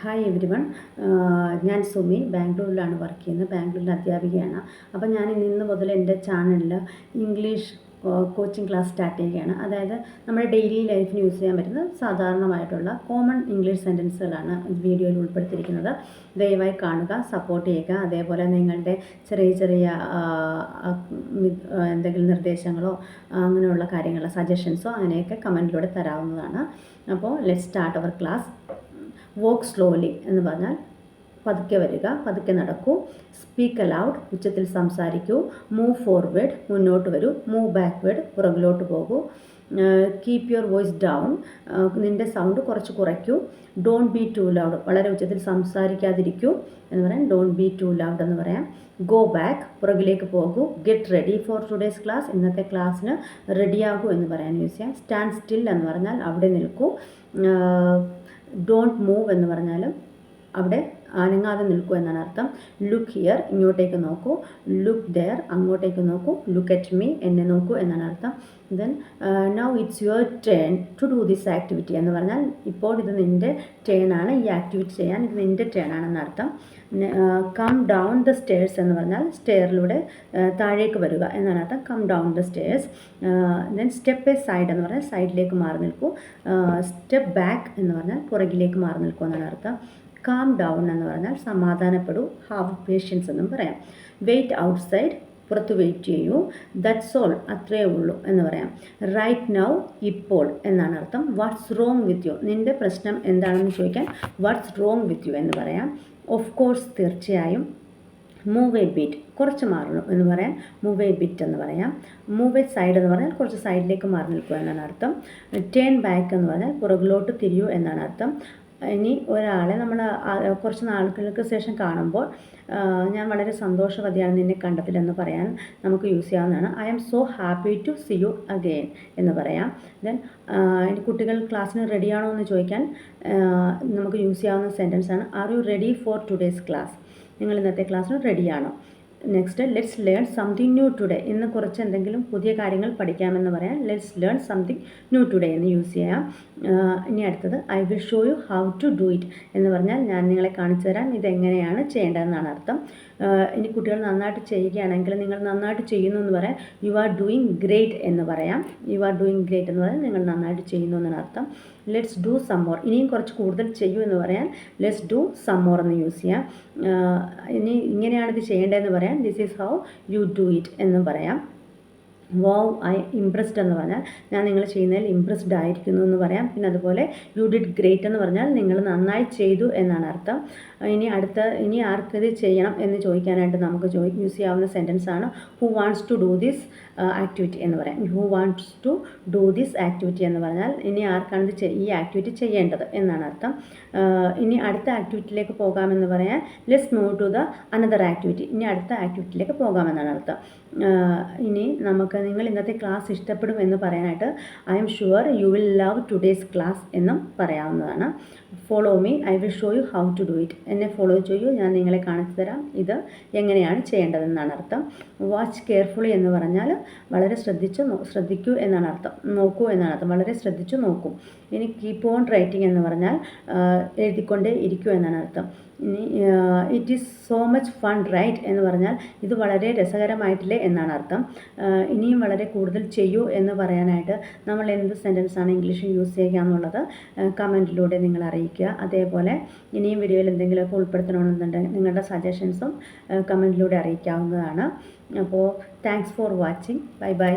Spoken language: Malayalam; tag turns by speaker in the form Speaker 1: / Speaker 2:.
Speaker 1: Hi every one. ഞാൻ സുമി ബാംഗ്ലൂരിലാണ് വർക്ക് ചെയ്യുന്നത്. ബാംഗ്ലൂരിലെ അധ്യാപികയാണ്. അപ്പോൾ ഞാൻ ഇന്ന് മുതൽ എൻ്റെ ചാനലിൽ ഇംഗ്ലീഷ് കോച്ചിങ് ക്ലാസ് സ്റ്റാർട്ട് ചെയ്യുകയാണ്. അതായത് നമ്മുടെ ഡെയിലി ലൈഫിന് യൂസ് ചെയ്യാൻ പറ്റുന്ന സാധാരണമായിട്ടുള്ള കോമൺ ഇംഗ്ലീഷ് സെൻറ്റൻസുകളാണ് വീഡിയോയിൽ ഉൾപ്പെടുത്തിയിരിക്കുന്നത്. ദയവായി കാണുക, സപ്പോർട്ട് ചെയ്യുക. അതേപോലെ നിങ്ങളുടെ ചെറിയ ചെറിയ എന്തെങ്കിലും നിർദ്ദേശങ്ങളോ അങ്ങനെയുള്ള കാര്യങ്ങൾ സജഷൻസോ അങ്ങനെയൊക്കെ കമൻറ്റിലൂടെ തരാവുന്നതാണ്. അപ്പോൾ let start our class. Walk slowly എന്ന് പറഞ്ഞാൽ പതുക്കെ വരിക, പതുക്കെ നടക്കൂ. സ്പീക്ക് അലൗഡ്, ഉച്ചത്തിൽ സംസാരിക്കൂ. മൂവ് ഫോർവേഡ്, മുന്നോട്ട് വരൂ. മൂവ് ബാക്ക്വേഡ്, പുറകിലോട്ട് പോകൂ. കീപ്പ് യുവർ വോയിസ് ഡൗൺ, നിൻ്റെ സൗണ്ട് കുറച്ച് കുറയ്ക്കൂ. ഡോണ്ട് ബി ടു ലൗഡ്, വളരെ ഉച്ചത്തിൽ സംസാരിക്കാതിരിക്കൂ എന്ന് പറയാം. ഡോണ്ട് ബി ടു ലൗഡ് എന്ന് പറയാം. ഗോ ബാക്ക്, പുറകിലേക്ക് പോകൂ. Get ready for today's class, ഇന്നത്തെ ക്ലാസ്സിന് റെഡിയാകൂ എന്ന് പറയാൻ യൂസ് ചെയ്യാം. സ്റ്റാൻഡ് സ്റ്റിൽ എന്ന് പറഞ്ഞാൽ അവിടെ നിൽക്കൂ. ഡോണ്ട് മൂവ് എന്ന് പറഞ്ഞാലും അവിടെ അനങ്ങാതെ നിൽക്കൂ എന്നാണ് അർത്ഥം. ലുക്ക് ഹിയർ, ഇങ്ങോട്ടേക്ക് നോക്കൂ. ലുക്ക് ദെയർ, അങ്ങോട്ടേക്ക് നോക്കൂ. ലുക്ക് അറ്റ് മീ, എന്നെ നോക്കൂ എന്നാണ് അർത്ഥം. Then now it's your turn to do this activity എന്ന് പറഞ്ഞാൽ ഇപ്പോൾ ഇത് നിൻ്റെ ടേൺ ആണ്, ഈ ആക്ടിവിറ്റി ചെയ്യാൻ ഇത് നിൻ്റെ ടേൺ ആണെന്ന് അർത്ഥം. കം ഡൗൺ ദ സ്റ്റെയർസ് എന്ന് പറഞ്ഞാൽ സ്റ്റെയറിലൂടെ താഴേക്ക് വരിക എന്നാണ് അർത്ഥം. Come down the stairs. Then step aside എന്ന് പറഞ്ഞാൽ സൈഡിലേക്ക് മാറി നിൽക്കൂ. സ്റ്റെപ്പ് ബാക്ക് എന്ന് പറഞ്ഞാൽ പുറകിലേക്ക് മാറി നിൽക്കൂ എന്നാണ് അർത്ഥം. കാം ഡൗൺ എന്ന് പറഞ്ഞാൽ സമാധാനപ്പെടൂ. ഹാവ് പേഷ്യൻസ് എന്നും പറയാം. വെയിറ്റ് ഔട്ട്സൈഡ്, പുറത്ത് വെയിറ്റ് ചെയ്യൂ. ദറ്റ്സ് ഓൾ, അത്രയേ ഉള്ളൂ എന്ന് പറയാം. റൈറ്റ് നൗ, ഇപ്പോൾ എന്നാണ് അർത്ഥം. വാട്ട്സ് റോങ് വിത്ത് യു, നിൻ്റെ പ്രശ്നം എന്താണെന്ന് ചോദിക്കാൻ വാട്ട്സ് റോങ് വിത്ത് യു എന്ന് പറയാം. ഓഫ് കോഴ്സ്, തീർച്ചയായും. മൂവ് എ ബിറ്റ്, കുറച്ച് മാറണം എന്ന് പറയാം. മൂവ് എ ബിറ്റ് എന്ന് പറയാം. മൂവ് എ സൈഡ് എന്ന് പറഞ്ഞാൽ കുറച്ച് സൈഡിലേക്ക് മാറി നിൽക്കുക എന്നാണ് അർത്ഥം. ടേൺ ബാക്ക് എന്ന് പറഞ്ഞാൽ പുറകിലോട്ട് തിരിയൂ എന്നാണ് അർത്ഥം. ഇനി ഒരാളെ നമ്മൾ കുറച്ച് നാളുകൾക്ക് ശേഷം കാണുമ്പോൾ ഞാൻ വളരെ സന്തോഷവതിയാണ് നിന്നെ കണ്ടതിലെന്ന് പറയാൻ നമുക്ക് യൂസ് ചെയ്യാവുന്നതാണ്. I am so happy to see you again എന്ന് പറയാം. ദെൻ കുട്ടികൾ ക്ലാസ്സിന് റെഡിയാണോ എന്ന് ചോദിക്കാൻ നമുക്ക് യൂസ് ചെയ്യാവുന്ന സെൻറ്റൻസാണ് are you ready for today's class, നിങ്ങൾ ഇന്നത്തെ ക്ലാസ്സിന് റെഡിയാണോ. Next, let's learn something new today, ഇന്ന് കുറച്ച് എന്തെങ്കിലും പുതിയ കാര്യങ്ങൾ പഠിക്കാമെന്ന് പറയാം. Let's learn something new today എന്ന് യൂസ് ചെയ്യാം. ഇനി അടുത്തത്, I will show you how to do it എന്ന് പറഞ്ഞാൽ ഞാൻ നിങ്ങളെ കാണിച്ചു തരാം ഇതെങ്ങനെയാണ് ചെയ്യേണ്ടതെന്നാണ് അർത്ഥം. ഇനി കുട്ടികൾ നന്നായിട്ട് ചെയ്യുകയാണെങ്കിൽ നിങ്ങൾ നന്നായിട്ട് ചെയ്യുന്നു എന്ന് പറയാം. യു ആർ ഡൂയിങ് ഗ്രേറ്റ് എന്ന് പറയാം. യു ആർ ഡൂയിങ് ഗ്രേറ്റ് എന്ന് പറയാൻ നിങ്ങൾ നന്നായിട്ട് ചെയ്യുന്നു എന്നാണ് അർത്ഥം. ലെറ്റ്സ് ഡു സം മോർ, ഇനിയും കുറച്ച് കൂടുതൽ ചെയ്യൂ എന്ന് പറയാൻ ലെറ്റ്സ് ഡു സം മോർ എന്ന് യൂസ് ചെയ്യാം. ഇനി ഇങ്ങനെയാണ് ഇത് ചെയ്യേണ്ടതെന്ന് പറയാൻ this is how you do it എന്ന് പറയാം. വൗ ഐ ഇംപ്രസ്ഡ് എന്ന് പറഞ്ഞാൽ ഞാൻ നിങ്ങൾ ചെയ്യുന്നതിൽ ഇംപ്രസ്ഡ് ആയിരിക്കുന്നു എന്ന് പറയാം. പിന്നെ അതുപോലെ യു ഡിഡ് ഗ്രേറ്റ് എന്ന് പറഞ്ഞാൽ നിങ്ങൾ നന്നായി ചെയ്തു എന്നാണ് അർത്ഥം. ഇനി ആർക്കിത് ചെയ്യണം എന്ന് ചോദിക്കാനായിട്ട് നമുക്ക് യൂസ് ചെയ്യാവുന്ന സെൻറ്റൻസാണ് who wants to do this activity എന്ന് പറയാം. Who wants to do this activity എന്ന് പറഞ്ഞാൽ ഇനി ആർക്കാണ് ഈ ആക്ടിവിറ്റി ചെയ്യേണ്ടത് എന്നാണ് അർത്ഥം. ഇനി അടുത്ത ആക്ടിവിറ്റിയിലേക്ക് പോകാമെന്ന് പറയാൻ let's move to the another activity, ഇനി അടുത്ത ആക്ടിവിറ്റിയിലേക്ക് പോകാമെന്നാണ് അർത്ഥം. ഇനി നമുക്ക് നിങ്ങൾ ഇന്നത്തെ ക്ലാസ് ഇഷ്ടപ്പെടും എന്ന് പറയാനായിട്ട് I am sure you will love today's class എന്നും പറയാവുന്നതാണ്. Follow me, I will show you how to do it, എന്നെ ഫോളോ ചെയ്യൂ, ഞാൻ നിങ്ങളെ കാണിച്ചു തരാം ഇത് എങ്ങനെയാണ് ചെയ്യേണ്ടതെന്നാണ് അർത്ഥം. വാച്ച് കെയർഫുള്ളി എന്ന് പറഞ്ഞാൽ വളരെ ശ്രദ്ധിക്കൂ എന്നാണ് അർത്ഥം. നോക്കൂ എന്നാണ് അർത്ഥം. വളരെ ശ്രദ്ധിച്ചു നോക്കൂ. ഇനി കീപ്പ് ഓൺ റൈറ്റിംഗ് എന്ന് പറഞ്ഞാൽ എഴുതിക്കൊണ്ടേ ഇരിക്കൂ എന്നാണ് അർത്ഥം. ഇനി it is so much fun right എന്ന് പറഞ്ഞാൽ ഇത് വളരെ രസകരമായിട്ടില്ലേ എന്നാണ് അർത്ഥം. ഇനിയും വളരെ കൂടുതൽ ചെയ്യൂ എന്ന് പറയാനായിട്ട് നമ്മൾ എന്ത് സെൻറ്റൻസാണ് ഇംഗ്ലീഷിൽ യൂസ് ചെയ്യുക എന്നുള്ളത് കമൻറ്റിലൂടെ നിങ്ങൾ അറിയിക്കുക. അതേപോലെ ഇനിയും വീഡിയോയിൽ എന്തെങ്കിലുമൊക്കെ ഉൾപ്പെടുത്തണമെന്നുണ്ടെങ്കിൽ നിങ്ങളുടെ സജഷൻസും കമൻറ്റിലൂടെ അറിയിക്കാവുന്നതാണ്. അപ്പോൾ thanks for watching. Bye bye.